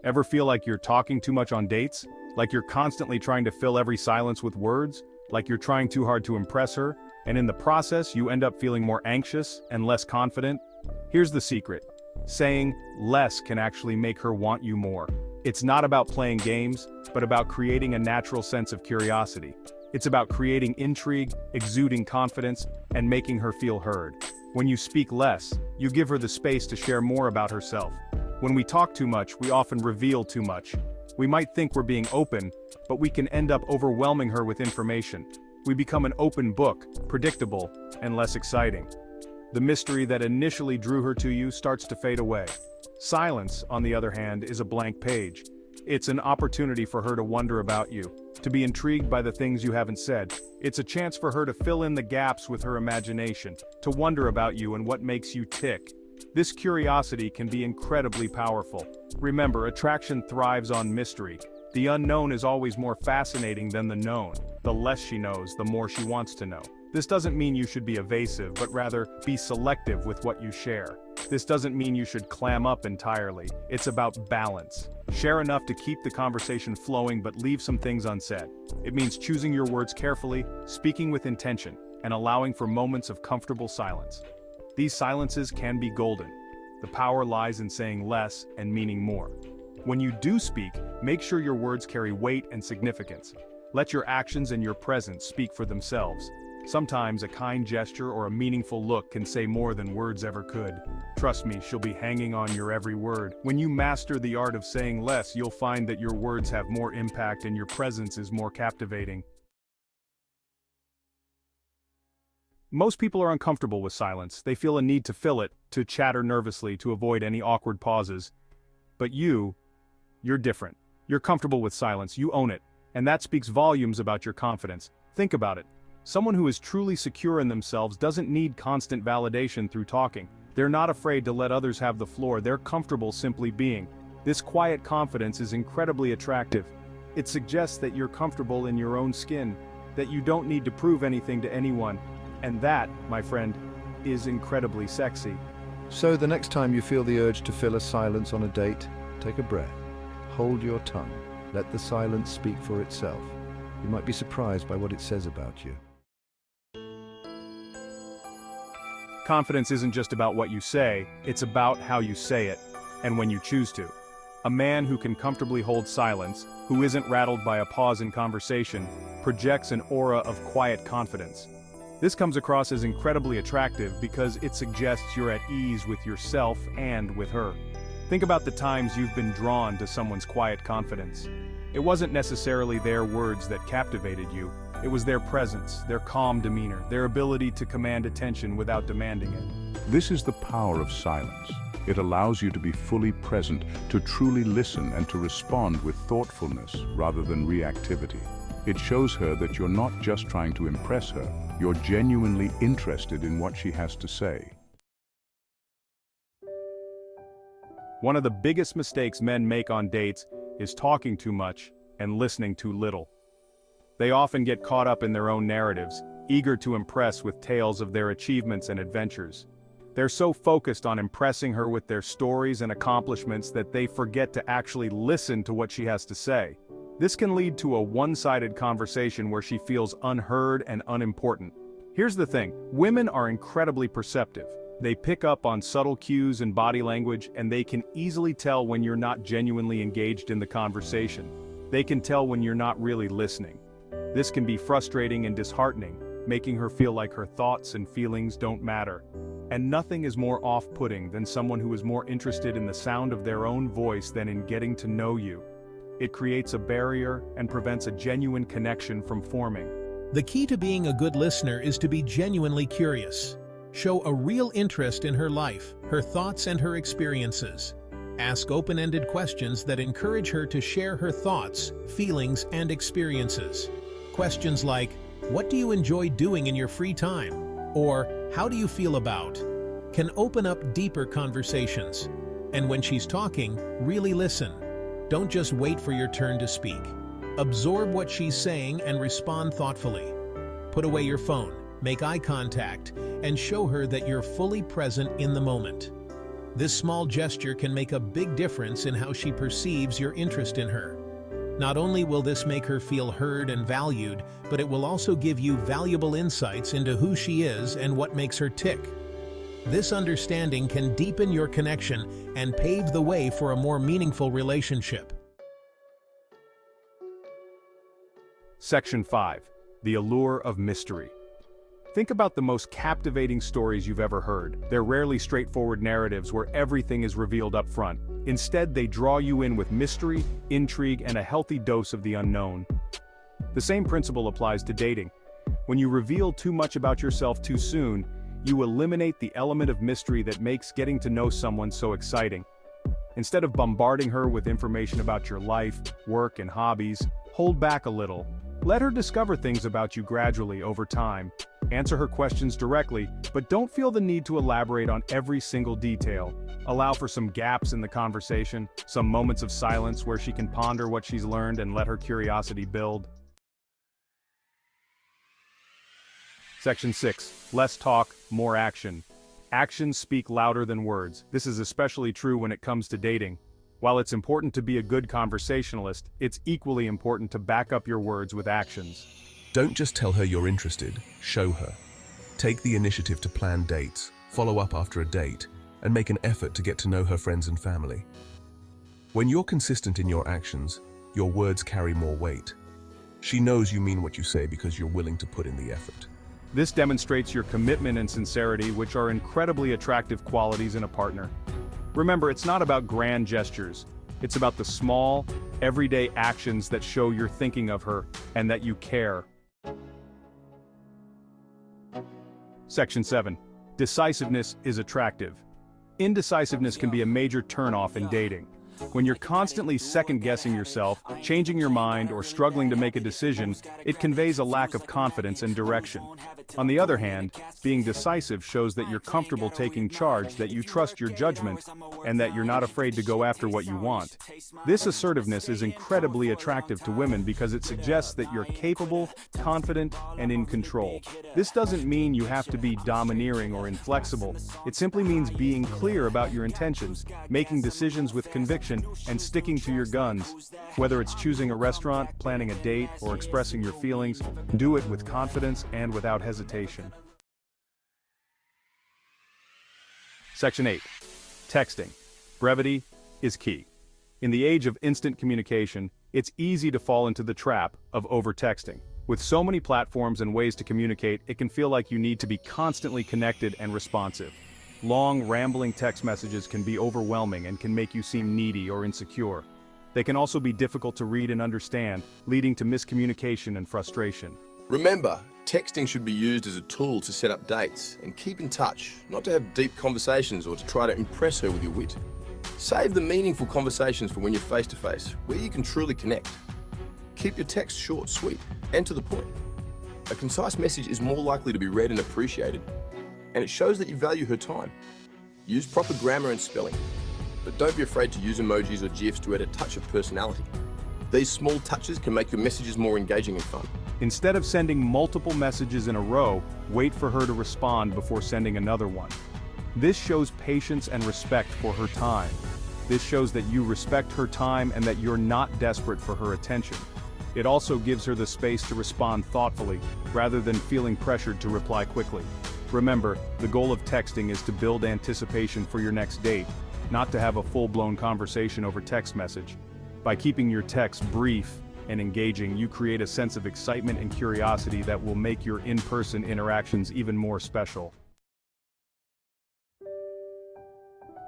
Ever feel like you're talking too much on dates? Like you're constantly trying to fill every silence with words? Like you're trying too hard to impress her? And in the process, you end up feeling more anxious and less confident? Here's the secret. Saying less can actually make her want you more. It's not about playing games, but about creating a natural sense of curiosity. It's about creating intrigue, exuding confidence, and making her feel heard. When you speak less, you give her the space to share more about herself. When we talk too much, we often reveal too much. We might think we're being open, but we can end up overwhelming her with information. We become an open book, predictable, and less exciting. The mystery that initially drew her to you starts to fade away. Silence, on the other hand, is a blank page. It's an opportunity for her to wonder about you, to be intrigued by the things you haven't said. It's a chance for her to fill in the gaps with her imagination, to wonder about you and what makes you tick. This curiosity can be incredibly powerful. Remember, attraction thrives on mystery. The unknown is always more fascinating than the known. The less she knows, the more she wants to know. This doesn't mean you should be evasive, but rather be selective with what you share. This doesn't mean you should clam up entirely. It's about balance. Share enough to keep the conversation flowing but leave some things unsaid. It means choosing your words carefully, speaking with intention, and allowing for moments of comfortable silence. These silences can be golden. The power lies in saying less and meaning more. When you do speak, make sure your words carry weight and significance. Let your actions and your presence speak for themselves. Sometimes a kind gesture or a meaningful look can say more than words ever could. Trust me, she'll be hanging on your every word. When you master the art of saying less, you'll find that your words have more impact and your presence is more captivating. Most people are uncomfortable with silence. They feel a need to fill it, to chatter nervously, to avoid any awkward pauses. But you're different. You're comfortable with silence, you own it, and that speaks volumes about your confidence. Think about it. Someone who is truly secure in themselves doesn't need constant validation through talking. They're not afraid to let others have the floor, they're comfortable simply being. This quiet confidence is incredibly attractive. It suggests that you're comfortable in your own skin, that you don't need to prove anything to anyone. And that, my friend, is incredibly sexy. So the next time you feel the urge to fill a silence on a date, take a breath. Hold your tongue. Let the silence speak for itself. You might be surprised by what it says about you. Confidence isn't just about what you say, it's about how you say it, and when you choose to. A man who can comfortably hold silence, who isn't rattled by a pause in conversation, projects an aura of quiet confidence. This comes across as incredibly attractive because it suggests you're at ease with yourself and with her. Think about the times you've been drawn to someone's quiet confidence. It wasn't necessarily their words that captivated you, it was their presence, their calm demeanor, their ability to command attention without demanding it. This is the power of silence. It allows you to be fully present, to truly listen and to respond with thoughtfulness rather than reactivity. It shows her that you're not just trying to impress her, you're genuinely interested in what she has to say. One of the biggest mistakes men make on dates is talking too much and listening too little. They often get caught up in their own narratives, eager to impress with tales of their achievements and adventures. They're so focused on impressing her with their stories and accomplishments that they forget to actually listen to what she has to say. This can lead to a one-sided conversation where she feels unheard and unimportant. Here's the thing, women are incredibly perceptive. They pick up on subtle cues and body language, and they can easily tell when you're not genuinely engaged in the conversation. They can tell when you're not really listening. This can be frustrating and disheartening, making her feel like her thoughts and feelings don't matter. And nothing is more off-putting than someone who is more interested in the sound of their own voice than in getting to know you. It creates a barrier and prevents a genuine connection from forming. The key to being a good listener is to be genuinely curious. Show a real interest in her life, her thoughts, and her experiences. Ask open-ended questions that encourage her to share her thoughts, feelings, and experiences. Questions like, "What do you enjoy doing in your free time?" or "How do you feel about?" can open up deeper conversations. And when she's talking, really listen. Don't just wait for your turn to speak. Absorb what she's saying and respond thoughtfully. Put away your phone, make eye contact, and show her that you're fully present in the moment. This small gesture can make a big difference in how she perceives your interest in her. Not only will this make her feel heard and valued, but it will also give you valuable insights into who she is and what makes her tick. This understanding can deepen your connection and pave the way for a more meaningful relationship. Section 5. The allure of mystery. Think about the most captivating stories you've ever heard. They're rarely straightforward narratives where everything is revealed up front. Instead, they draw you in with mystery, intrigue, and a healthy dose of the unknown. The same principle applies to dating. When you reveal too much about yourself too soon, you eliminate the element of mystery that makes getting to know someone so exciting. Instead of bombarding her with information about your life, work, and hobbies, hold back a little. Let her discover things about you gradually over time. Answer her questions directly, but don't feel the need to elaborate on every single detail. Allow for some gaps in the conversation, some moments of silence where she can ponder what she's learned and let her curiosity build. Section 6. Less talk, more action. Actions speak louder than words. This is especially true when it comes to dating. While it's important to be a good conversationalist, it's equally important to back up your words with actions. Don't just tell her you're interested, show her. Take the initiative to plan dates, follow up after a date, and make an effort to get to know her friends and family. When you're consistent in your actions, your words carry more weight. She knows you mean what you say because you're willing to put in the effort. This demonstrates your commitment and sincerity, which are incredibly attractive qualities in a partner. Remember, it's not about grand gestures. It's about the small, everyday actions that show you're thinking of her and that you care. Section 7. Decisiveness is attractive. Indecisiveness can be a major turnoff in dating. When you're constantly second-guessing yourself, changing your mind, or struggling to make a decision, it conveys a lack of confidence and direction. On the other hand, being decisive shows that you're comfortable taking charge, that you trust your judgment, and that you're not afraid to go after what you want. This assertiveness is incredibly attractive to women because it suggests that you're capable, confident, and in control. This doesn't mean you have to be domineering or inflexible. It simply means being clear about your intentions, making decisions with conviction, and sticking to your guns. Whether it's choosing a restaurant, planning a date, or expressing your feelings, do it with confidence and without hesitation. Section 8. Texting. Brevity is key. In the age of instant communication, it's easy to fall into the trap of over-texting. With so many platforms and ways to communicate, it can feel like you need to be constantly connected and responsive. Long, rambling text messages can be overwhelming and can make you seem needy or insecure. They can also be difficult to read and understand, leading to miscommunication and frustration. Remember, texting should be used as a tool to set up dates and keep in touch, not to have deep conversations or to try to impress her with your wit. Save the meaningful conversations for when you're face-to-face, where you can truly connect. Keep your text short, sweet, and to the point. A concise message is more likely to be read and appreciated, and it shows that you value her time. Use proper grammar and spelling, but don't be afraid to use emojis or GIFs to add a touch of personality. These small touches can make your messages more engaging and fun. Instead of sending multiple messages in a row, wait for her to respond before sending another one. This shows patience and respect for her time. This shows that you respect her time and that you're not desperate for her attention. It also gives her the space to respond thoughtfully, rather than feeling pressured to reply quickly. Remember, the goal of texting is to build anticipation for your next date, not to have a full-blown conversation over text message. By keeping your texts brief and engaging, you create a sense of excitement and curiosity that will make your in-person interactions even more special.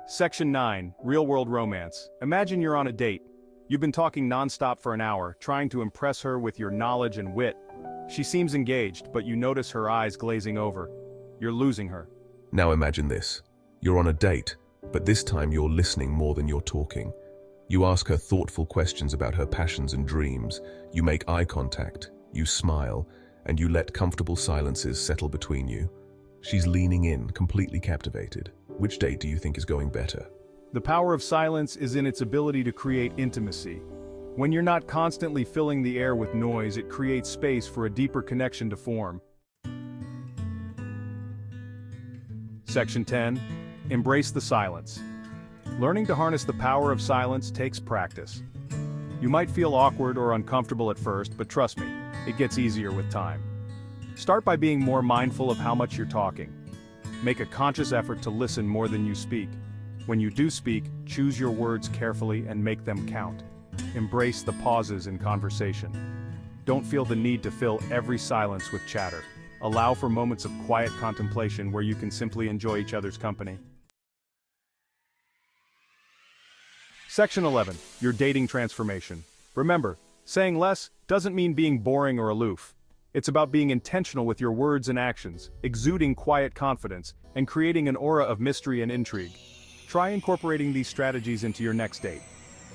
Section 9. Real-world romance. Imagine you're on a date. You've been talking non-stop for an hour, trying to impress her with your knowledge and wit. She seems engaged, but you notice her eyes glazing over. You're losing her. Now imagine this. You're on a date, but this time you're listening more than you're talking. You ask her thoughtful questions about her passions and dreams. You make eye contact, you smile, and you let comfortable silences settle between you. She's leaning in, completely captivated. Which date do you think is going better? The power of silence is in its ability to create intimacy. When you're not constantly filling the air with noise, it creates space for a deeper connection to form. Section 10. Embrace the silence. Learning to harness the power of silence takes practice. You might feel awkward or uncomfortable at first, but trust me, it gets easier with time. Start by being more mindful of how much you're talking. Make a conscious effort to listen more than you speak. When you do speak, choose your words carefully and make them count. Embrace the pauses in conversation. Don't feel the need to fill every silence with chatter. Allow for moments of quiet contemplation where you can simply enjoy each other's company. Section 11. Your dating transformation. Remember, saying less doesn't mean being boring or aloof. It's about being intentional with your words and actions, exuding quiet confidence, and creating an aura of mystery and intrigue. Try incorporating these strategies into your next date.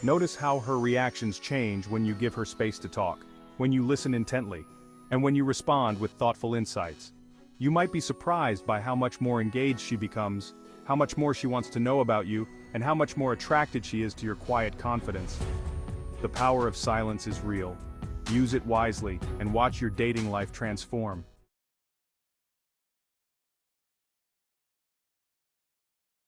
Notice how her reactions change when you give her space to talk, when you listen intently, and when you respond with thoughtful insights. You might be surprised by how much more engaged she becomes, how much more she wants to know about you, and how much more attracted she is to your quiet confidence. The power of silence is real. Use it wisely and watch your dating life transform.